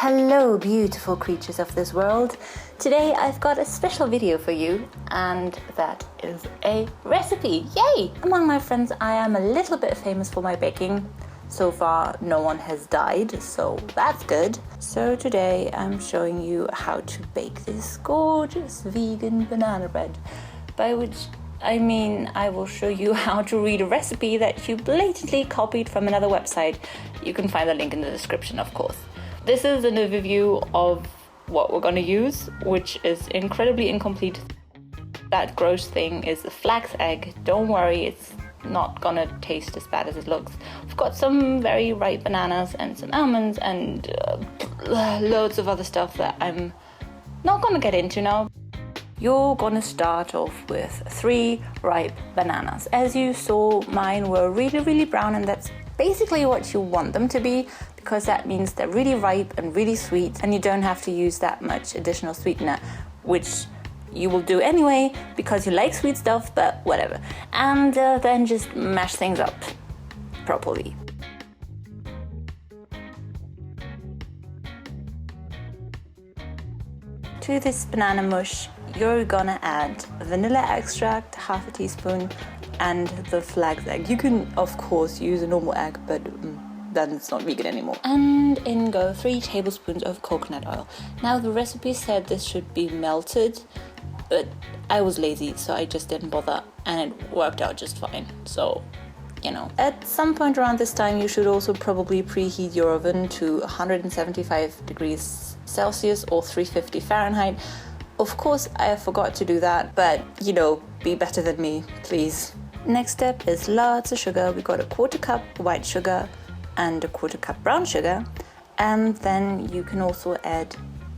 Hello, beautiful creatures of this world. Today I've got a special video for you, and that is a recipe. Yay! Among my friends, I am a little bit famous for my baking. So far, no one has died, so that's good. So today I'm showing you how to bake this gorgeous vegan banana bread, by which I mean I will show you how to read a recipe that you blatantly copied from another website. You can find the link in the description, of course. This is an overview of what we're going to use, which is incredibly incomplete. That gross thing is a flax egg. Don't worry, it's not gonna taste as bad as it looks. We've got some very ripe bananas and some almonds and loads of other stuff that I'm not gonna get into now. You're gonna start off with 3 ripe bananas. As you saw, mine were really brown, and that's basically what you want them to be, because that means they're really ripe and really sweet, and you don't have to use that much additional sweetener, which you will do anyway because you like sweet stuff, but whatever. And then just mash things up properly. To this banana mush, you're gonna add vanilla extract, half a teaspoon, and the flax egg. You can, of course, use a normal egg, but then it's not vegan anymore. And in go 3 tablespoons of coconut oil. Now, the recipe said this should be melted, but I was lazy, so I just didn't bother, and it worked out just fine. So, you know. At some point around this time, you should also probably preheat your oven to 175 degrees Celsius or 350 Fahrenheit. Of course, I forgot to do that, but, you know, be better than me, please. Next step is lots of sugar. We got a 1/4 cup white sugar and a 1/4 cup brown sugar, and then you can also add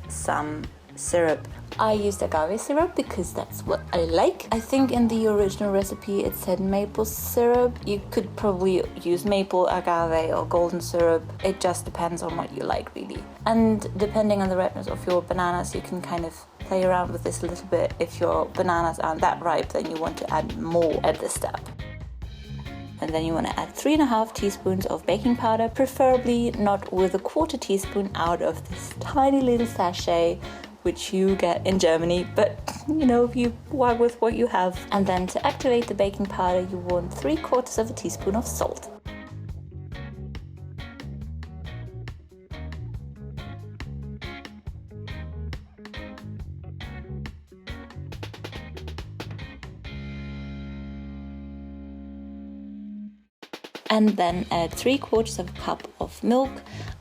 some syrup. I used agave syrup because that's what I like. I think in the original recipe it said maple syrup. You could probably use maple, agave, or golden syrup. It just depends on what you like, really. And depending on the ripeness of your bananas, you can kind of play around with this a little bit. If your bananas aren't that ripe, then you want to add more at this step. And then you want to add 3.5 teaspoons of baking powder, preferably not with a 1/4 teaspoon out of this tiny little sachet, which you get in Germany, but you know, you work with what you have. And then to activate the baking powder, you want 3/4 teaspoon of salt. And then add 3/4 cup of milk.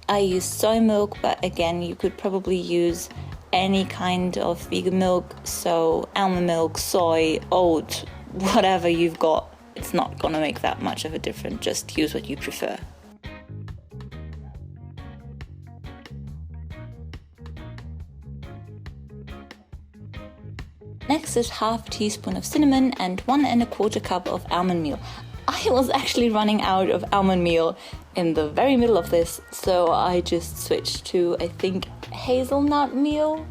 I use soy milk, but again, you could probably use any kind of vegan milk, so almond milk, soy, oat, whatever you've got. It's not gonna make that much of a difference. Just use what you prefer. Next is half a teaspoon of cinnamon and 1¼ cup of almond meal. I was actually running out of almond meal in the very middle of this, so I just switched to, I think, hazelnut meal,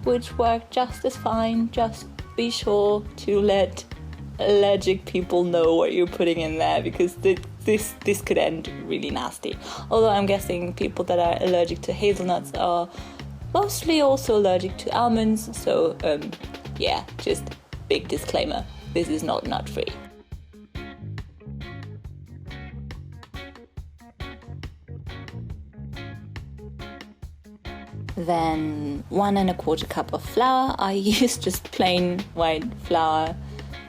which worked just as fine. Just be sure to let allergic people know what you're putting in there, because this could end really nasty. Although I'm guessing people that are allergic to hazelnuts are mostly also allergic to almonds, so yeah, just big disclaimer, this is not nut-free. Then 1¼ cup of flour. I used just plain white flour.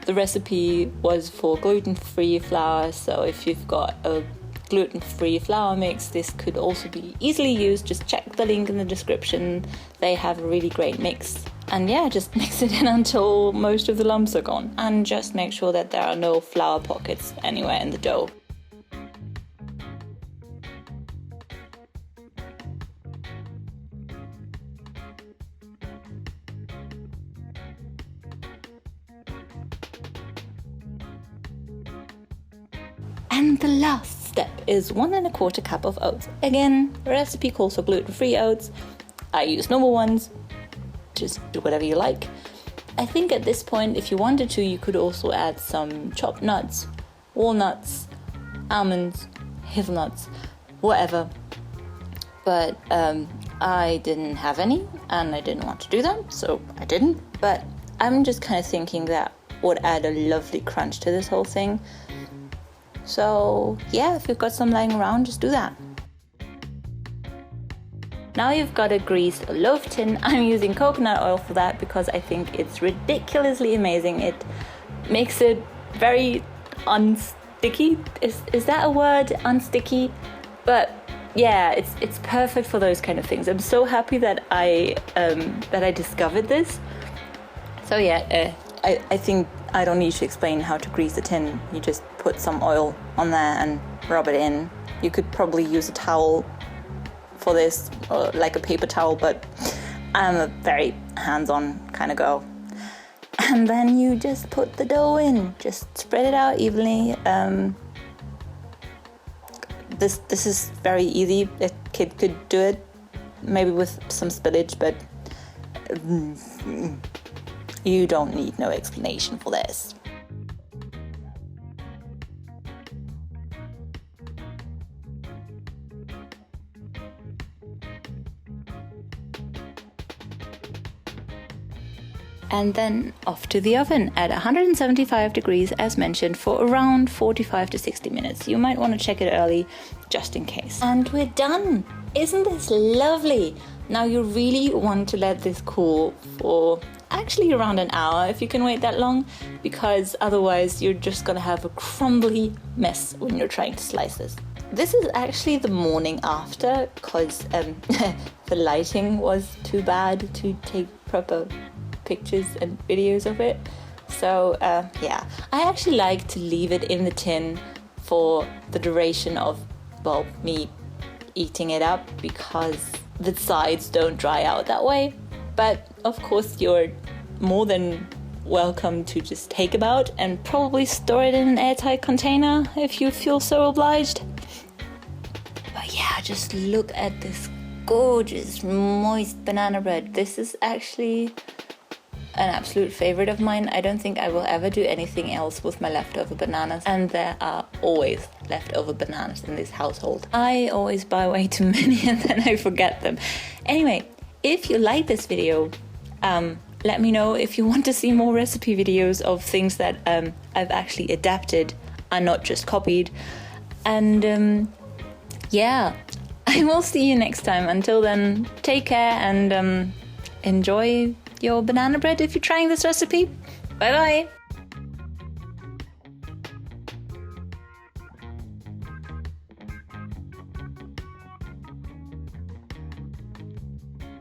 The recipe was for gluten-free flour, so if you've got a gluten-free flour mix, this could also be easily used. Just check the link in the description. They have a really great mix. And yeah, just mix it in until most of the lumps are gone. And just make sure that there are no flour pockets anywhere in the dough. And the last step is 1¼ cup of oats. Again, the recipe calls for gluten-free oats. I use normal ones. Just do whatever you like. I think at this point, if you wanted to, you could also add some chopped nuts, walnuts, almonds, hazelnuts, whatever. But I didn't have any and I didn't want to do them, so I didn't. But I'm just kind of thinking that would add a lovely crunch to this whole thing. So yeah, if you've got some lying around, just do that. Now you've got a greased loaf tin. I'm using coconut oil for that because I think it's ridiculously amazing. It makes it very unsticky. Is that a word? Unsticky? But yeah, it's perfect for those kind of things. I'm so happy that I discovered this. So yeah, I think I don't need to explain how to grease the tin. You just put some oil on there and rub it in. You could probably use a towel for this, or like a paper towel, but I'm a very hands-on kind of girl. And then you just put the dough in, just spread it out evenly. This is very easy. A kid could do it, maybe with some spillage, but you don't need no explanation for this. And then off to the oven at 175 degrees as mentioned for around 45 to 60 minutes. You might want to check it early just in case. And we're done! Isn't this lovely? Now you really want to let this cool for actually around an hour if you can wait that long, because otherwise you're just gonna have a crumbly mess when you're trying to slice this. This is actually the morning after because the lighting was too bad to take proper pictures and videos of it. So yeah, I actually like to leave it in the tin for the duration of, well, me eating it up, because the sides don't dry out that way. But of course you're more than welcome to just take them out and probably store it in an airtight container if you feel so obliged. But yeah, just look at this gorgeous moist banana bread. This is actually an absolute favorite of mine. I don't think I will ever do anything else with my leftover bananas, and there are always leftover bananas in this household. I always buy way too many and then I forget them. Anyway, if you like this video, let me know if you want to see more recipe videos of things that I've actually adapted and not just copied. And yeah, I will see you next time. Until then, take care and enjoy your banana bread if you're trying this recipe. Bye bye!